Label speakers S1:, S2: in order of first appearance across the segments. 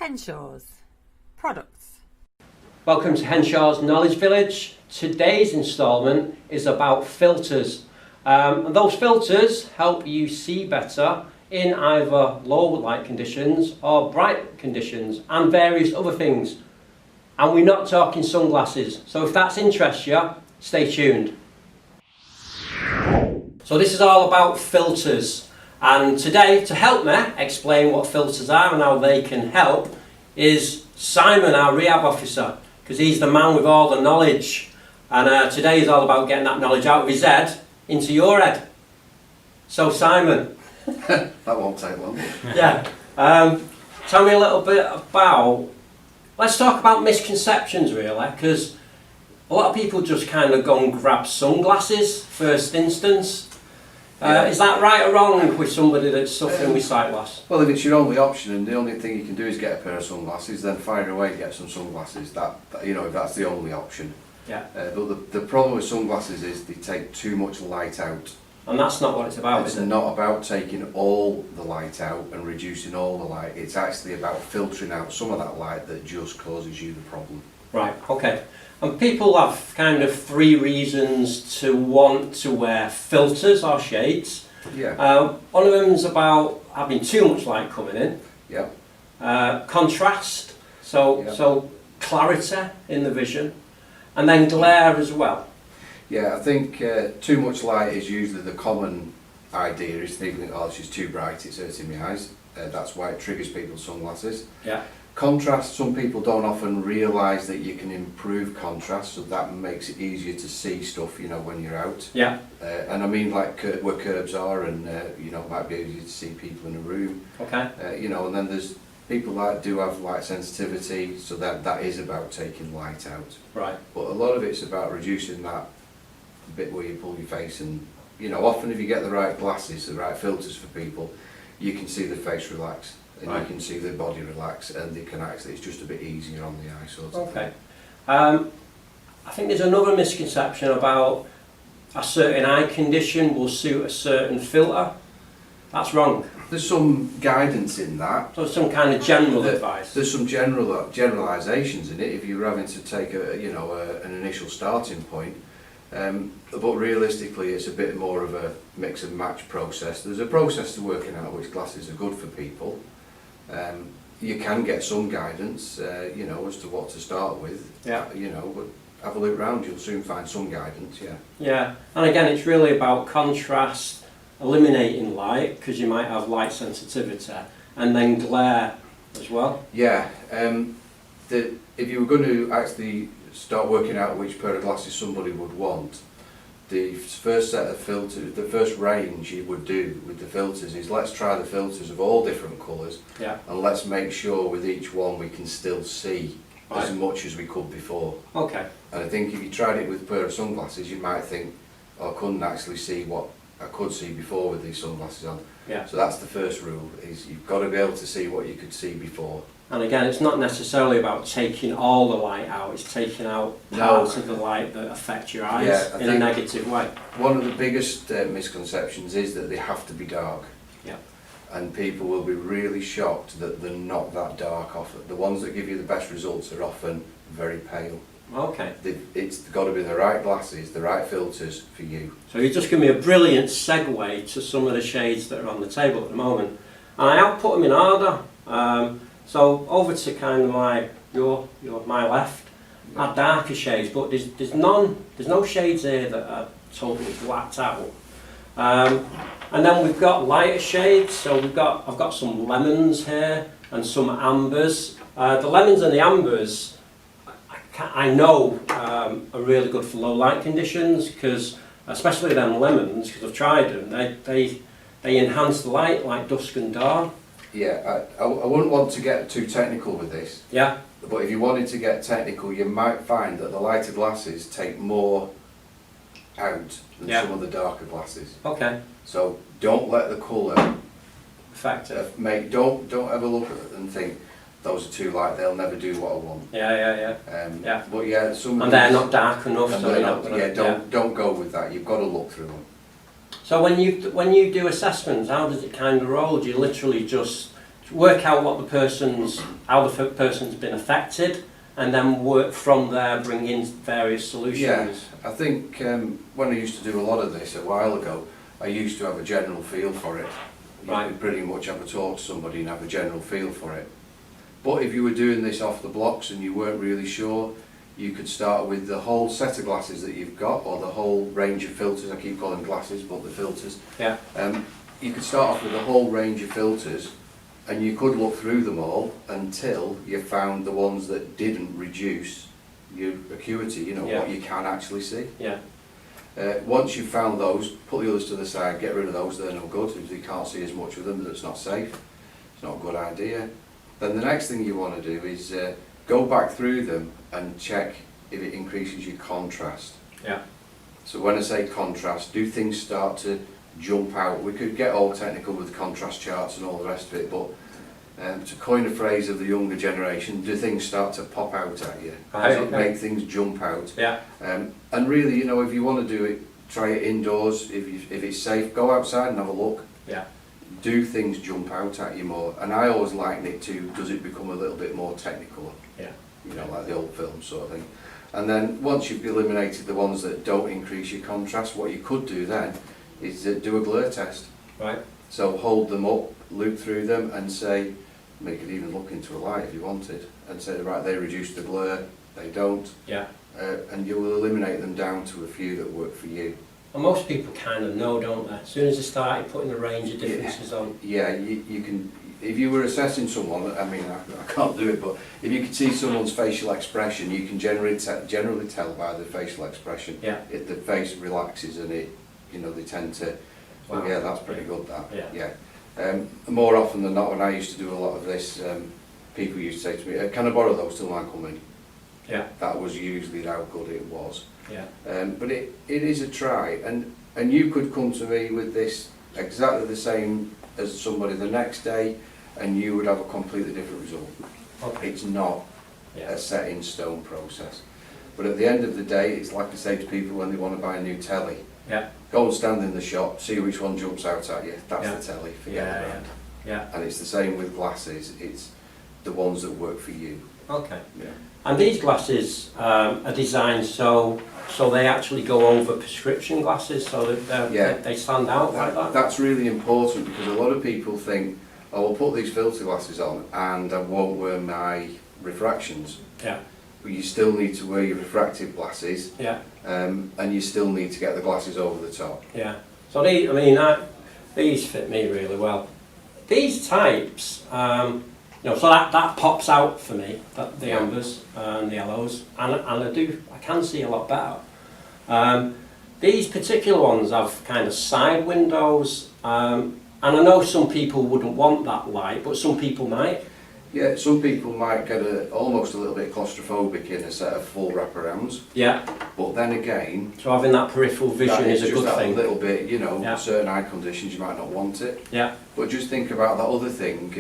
S1: Henshaws products.
S2: Welcome to Henshaws Knowledge Village. Today's instalment is about filters, and those filters help you see better in either low light conditions or bright conditions and various other things. And we're not talking sunglasses, so if that interests you, stay tuned. So this is all about filters, and today, to help me explain what filters are and how they can help, is Simon, our rehab officer, because he's the man with all the knowledge. And today is all about getting that knowledge out of his head into your head. So Simon.
S3: That won't take long.
S2: Yeah. Tell me a little bit about, let's talk about misconceptions really, because a lot of people just kind of go and grab sunglasses first instance. Is that right or wrong with somebody that's suffering with sight loss?
S3: Well, if it's your only option and the only thing you can do is get a pair of sunglasses, then fire away, get some sunglasses. That you know, if that's the only option.
S2: Yeah.
S3: But the problem with sunglasses is they take too much light out.
S2: And that's not what it's about,
S3: It's
S2: is it?
S3: not about taking all the light out and reducing all the light. It's actually about filtering out some of that light that just causes you the problem.
S2: Right, okay. And people have kind of three reasons to want to wear filters or shades.
S3: Yeah.
S2: One of them is about having too much light coming in.
S3: Yeah.
S2: Contrast, so clarity in the vision, and then glare as well.
S3: Yeah, I think too much light is usually the common idea, is thinking, oh, it's just too bright, it's hurting my eyes. That's why it triggers people's sunglasses.
S2: Yeah.
S3: Contrast, some people don't often realise that you can improve contrast, so that makes it easier to see stuff, you know, when you're out.
S2: Yeah.
S3: And I mean, like where curbs are, and you know, it might be easier to see people in a room.
S2: Okay.
S3: You know, and then there's people that do have light sensitivity, so that is about taking light out.
S2: Right.
S3: But a lot of it's about reducing that bit where you pull your face, and you know, often if you get the right glasses, the right filters for people, you can see the face relax. And right. You can see the body relax, and they can actually, it's just a bit easier on the eye sort of thing.
S2: I think there's another misconception about a certain eye condition will suit a certain filter. That's wrong.
S3: There's some guidance in that.
S2: So some kind of general advice.
S3: There's some generalisations in it if you're having to take an initial starting point. But realistically, it's a bit more of a mix and match process. There's a process to working out which glasses are good for people. You can get some guidance, you know, as to what to start with.
S2: Yeah.
S3: You know, but have a look round, you'll soon find some guidance. Yeah.
S2: Yeah, and again, it's really about contrast, eliminating light, because you might have light sensitivity, and then glare as well.
S3: Yeah. If you were going to actually start working out which pair of glasses somebody would want, the first set of filters, the first range you would do with the filters is, let's try the filters of all different colours.
S2: Yeah. And
S3: let's make sure with each one we can still see as much as we could before.
S2: Okay.
S3: And I think if you tried it with a pair of sunglasses, you might think, oh, I couldn't actually see what I could see before with these sunglasses on.
S2: Yeah.
S3: So that's the first rule, is you've got to be able to see what you could see before.
S2: And again, it's not necessarily about taking all the light out, it's taking out parts of the light that affect your eyes in a negative way.
S3: One of the biggest misconceptions is that they have to be dark.
S2: Yeah. And
S3: people will be really shocked that they're not that dark. Often the ones that give you the best results are often very pale.
S2: Okay.
S3: It's got to be the right glasses, the right filters for you.
S2: So you just give me a brilliant segue to some of the shades that are on the table at the moment. And I have put them in order. So over to kind of my left, are darker shades, but there's no shades here that are totally blacked out. And then we've got lighter shades. So I've got some lemons here and some ambers. The lemons and the ambers, I know are really good for low light conditions, because especially them lemons, because I've tried them, they enhance the light like dusk and dawn.
S3: Yeah, I wouldn't want to get too technical with this.
S2: Yeah.
S3: But if you wanted to get technical, you might find that the lighter glasses take more out than some of the darker glasses.
S2: Okay.
S3: So don't let the colour
S2: affect it.
S3: Don't ever look at it and think those are too light. They'll never do what I want.
S2: Yeah.
S3: But yeah, some.
S2: And they're not dark enough. So
S3: don't go with that. You've got to look through them.
S2: So when you do assessments, how does it kind of roll? Do you literally just work out what the person's, how the person's been affected, and then work from there, bring in various solutions.
S3: Yeah, I think when I used to do a lot of this a while ago, I used to have a general feel for it. You
S2: Right.
S3: could pretty much have a talk to somebody and have a general feel for it. But if you were doing this off the blocks and you weren't really sure, you could start with the whole set of glasses that you've got, or the whole range of filters. I keep calling them glasses, but the filters.
S2: Yeah.
S3: You could start off with the whole range of filters, and you could look through them all until you found the ones that didn't reduce your acuity, you know,
S2: Yeah.
S3: what you can actually see.
S2: Yeah.
S3: Once you've found those, put the others to the side, get rid of those, they're no good. If you can't see as much with them, that's not safe. It's not a good idea. Then the next thing you want to do is go back through them and check if it increases your contrast.
S2: Yeah.
S3: So when I say contrast, do things start to jump out? We could get all technical with contrast charts and all the rest of it, but to coin a phrase of the younger generation, do things start to pop out at you? Does it make things jump out?
S2: Yeah.
S3: And really, you know, if you want to do it, try it indoors. If it's safe, go outside and have a look.
S2: Yeah.
S3: Do things jump out at you more? And I always liken it to, does it become a little bit more technical?
S2: Yeah.
S3: You know, like the old film sort of thing. And then once you've eliminated the ones that don't increase your contrast, what you could do then is do a glare test.
S2: Right.
S3: So hold them up, loop through them and say, make it even look into a light if you wanted, and say, right, they reduce the glare, they don't.
S2: Yeah.
S3: And you will eliminate them down to a few that work for you.
S2: And most people kind of know, don't they? As soon as they started putting the range of differences on.
S3: Yeah, you can, if you were assessing someone, I mean, I can't do it, but if you could see someone's facial expression, you can generally tell by the facial expression.
S2: Yeah.
S3: If the face relaxes and it, you know, they tend to,
S2: Wow.
S3: oh yeah, that's pretty good, that.
S2: Yeah.
S3: More often than not, when I used to do a lot of this, people used to say to me, can I borrow those till I come in?
S2: Yeah.
S3: That was usually how good it was.
S2: Yeah.
S3: But it is a try, and you could come to me with this exactly the same as somebody the next day, and you would have a completely different result.
S2: Okay.
S3: It's not
S2: Yeah.
S3: a set in stone process. But at the end of the day, it's like I say to people when they want to buy a new telly.
S2: Yeah.
S3: Go and stand in the shop, see which one jumps out at you. That's
S2: Yeah.
S3: the telly, forget
S2: Yeah.
S3: the brand.
S2: Yeah.
S3: And it's the same with glasses. It's the ones that work for you.
S2: Okay.
S3: Yeah.
S2: And these glasses are designed so they actually go over prescription glasses, so that they stand out like that.
S3: That's really important because a lot of people think, oh, I'll put these filter glasses on and I won't wear my refractions.
S2: Yeah.
S3: But you still need to wear your refractive glasses,
S2: Yeah.
S3: and you still need to get the glasses over the top.
S2: Yeah. So these fit me really well. These types, so that pops out for me, the ambers and the yellows, and I can see a lot better. These particular ones have kind of side windows, and I know some people wouldn't want that light, but some people might.
S3: Yeah, some people might get almost a little bit claustrophobic in a set of full wraparounds.
S2: Yeah.
S3: But then again,
S2: So having that peripheral vision is a
S3: just
S2: good
S3: that
S2: thing.
S3: little bit, you know,
S2: Yeah.
S3: certain eye conditions you might not want it.
S2: Yeah.
S3: But just think about that other thing.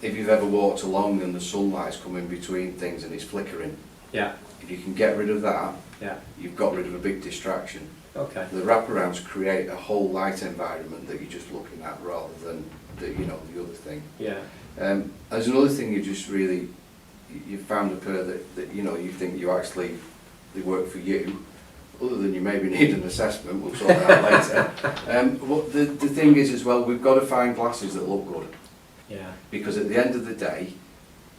S3: If you've ever walked along and the sunlight's coming between things and it's flickering,
S2: Yeah.
S3: if you can get rid of that,
S2: Yeah.
S3: you've got rid of a big distraction.
S2: Okay.
S3: The wraparounds create a whole light environment that you're just looking at rather than the other thing.
S2: Yeah.
S3: There's another thing you found a pair that you think they work for you, other than you maybe need an assessment, we'll sort that out later. What the thing is as well, we've got to find glasses that look good.
S2: Yeah.
S3: Because at the end of the day,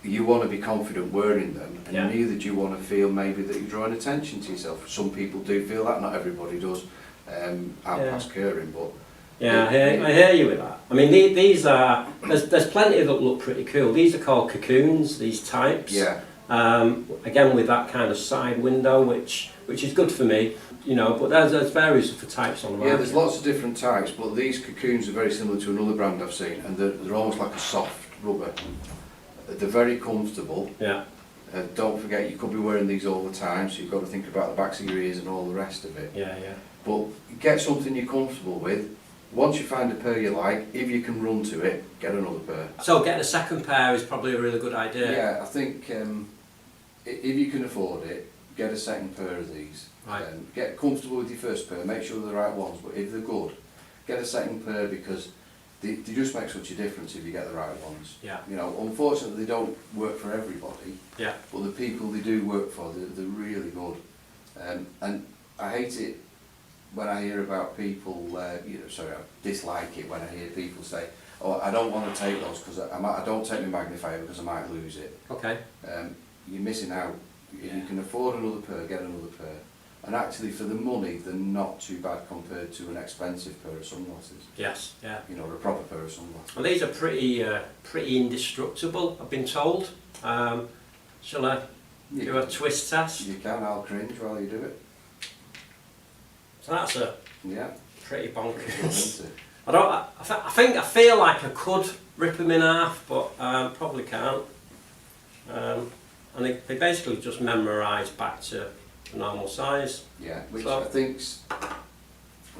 S3: you want to be confident wearing them, and
S2: Yeah.
S3: neither do you want to feel maybe that you're drawing attention to yourself. Some people do feel that, not everybody does. I'm past caring, but
S2: Yeah, I hear you with that. I mean, these are, there's plenty that look pretty cool. These are called cocoons, these types.
S3: yeah.
S2: Again, with that kind of side window, which is good for me, but there's various for types on the market.
S3: Yeah, there's lots of different types, but these cocoons are very similar to another brand I've seen, and they're almost like a soft rubber. They're very comfortable.
S2: Yeah.
S3: Don't forget, you could be wearing these all the time, so you've got to think about the backs of your ears and all the rest of it.
S2: Yeah.
S3: But get something you're comfortable with. Once you find a pair you like, if you can run to it, get another pair.
S2: So getting a second pair is probably a really good idea.
S3: Yeah, I think if you can afford it, get a second pair of these.
S2: Right.
S3: Get comfortable with your first pair, make sure they're the right ones, but if they're good, get a second pair because they just make such a difference if you get the right ones.
S2: Yeah.
S3: You know, unfortunately they don't work for everybody.
S2: Yeah.
S3: But the people they do work for, they're really good. And I hate it when I hear about people, you know, sorry, I dislike it when I hear people say, oh, I don't want to take those because I don't take my magnifier because I might lose it.
S2: Okay.
S3: You're missing out. If you can afford another pair, get another pair. And actually, for the money, they're not too bad compared to an expensive pair of sunglasses.
S2: Yes, yeah.
S3: You know, a proper pair of sunglasses.
S2: Well, these are pretty indestructible, I've been told. Shall I do a twist test?
S3: You can, I'll cringe while you do it.
S2: So that's a
S3: Yeah.
S2: pretty bonkers.
S3: Isn't it?
S2: I feel like I could rip them in half, but probably can't. And they basically just memorise back to the normal size.
S3: Yeah, which
S2: So-
S3: I think's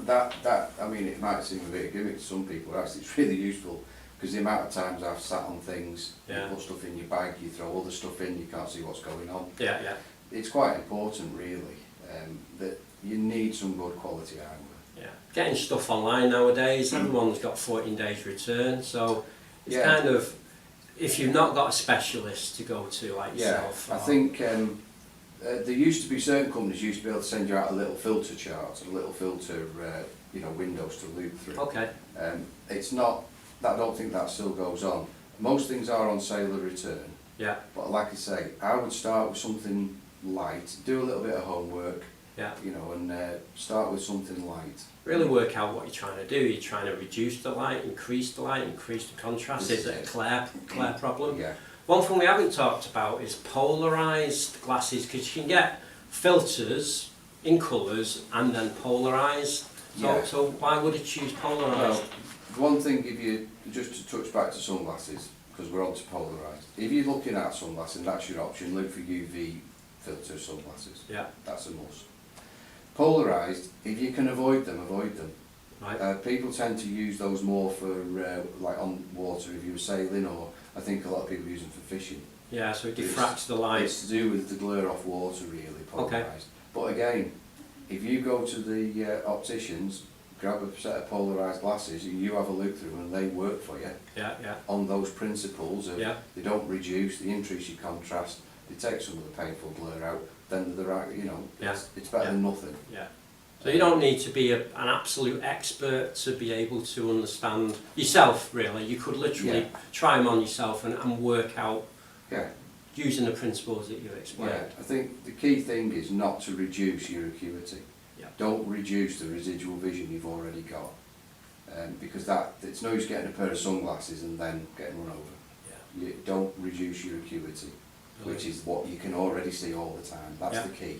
S3: that I mean, it might seem a bit of a gimmick to some people, but actually it's really useful because the amount of times I've sat on things,
S2: Yeah.
S3: you put stuff in your bag, you throw other stuff in, you can't see what's going on.
S2: Yeah, yeah,
S3: It's quite important, really, that you need some good quality eyewear.
S2: yeah. Getting stuff online nowadays, everyone's got 14 days return, so it's
S3: Yeah.
S2: kind of, if you've not got a specialist to go to like yourself.
S3: I think there used to be certain companies used to be able to send you out a little filter chart, a little filter, you know, windows to loop through.
S2: Okay.
S3: It's not. I don't think that still goes on. Most things are on sale or return.
S2: Yeah,
S3: But like I say, I would start with something light, do a little bit of homework,
S2: yeah.
S3: you know, and start with something light.
S2: Really work out what you're trying to do. You're trying to reduce the light, increase the contrast. Is it a glare problem?
S3: Yeah.
S2: One thing we haven't talked about is polarized glasses, because you can get filters in colours and then polarized.
S3: Yeah.
S2: So why would you choose polarized?
S3: Well, one thing, if you just to touch back to sunglasses, because we're on to polarised. If you're looking at sunglasses, and that's your option, look for UV filter sunglasses.
S2: Yeah.
S3: That's a must. Polarised, if you can avoid them, avoid them.
S2: Right.
S3: People tend to use those more for like on water if you were sailing, or I think a lot of people use them for fishing.
S2: Yeah, so it diffracts the light.
S3: It's to do with the glare off water, really, polarised.
S2: Okay.
S3: But again, if you go to the opticians, grab a set of polarised glasses and you have a look through and they work for you
S2: Yeah, yeah.
S3: on those principles of
S2: Yeah.
S3: they don't reduce, they increase your contrast, they take some of the painful glare out, then they're right, you know,
S2: Yeah.
S3: it's better
S2: Yeah.
S3: than nothing.
S2: Yeah. So you don't need to be an absolute expert to be able to understand yourself, really. You could literally try them on yourself and work out
S3: Yeah.
S2: using the principles that you've
S3: Yeah,
S2: explained.
S3: I think the key thing is not to reduce your acuity.
S2: Yeah.
S3: Don't reduce the residual vision you've already got, because it's no use getting a pair of sunglasses and then getting run over.
S2: Yeah.
S3: You don't reduce your acuity, which is what you can already see all the time. That's the key.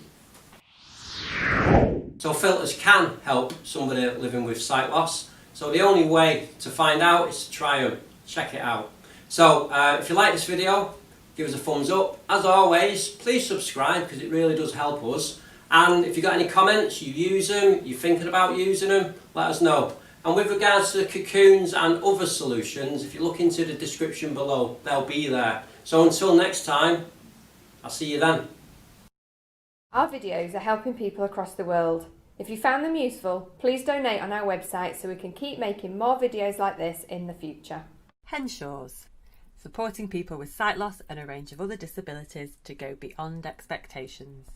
S2: So filters can help somebody living with sight loss. So the only way to find out is to try them. Check it out. So if you like this video, give us a thumbs up. As always, please subscribe because it really does help us. And if you've got any comments, you use them, you're thinking about using them, let us know. And with regards to the cocoons and other solutions, if you look into the description below, they'll be there. So until next time, I'll see you then.
S4: Our videos are helping people across the world. If you found them useful, please donate on our website so we can keep making more videos like this in the future.
S1: Henshaws, supporting people with sight loss and a range of other disabilities to go beyond expectations.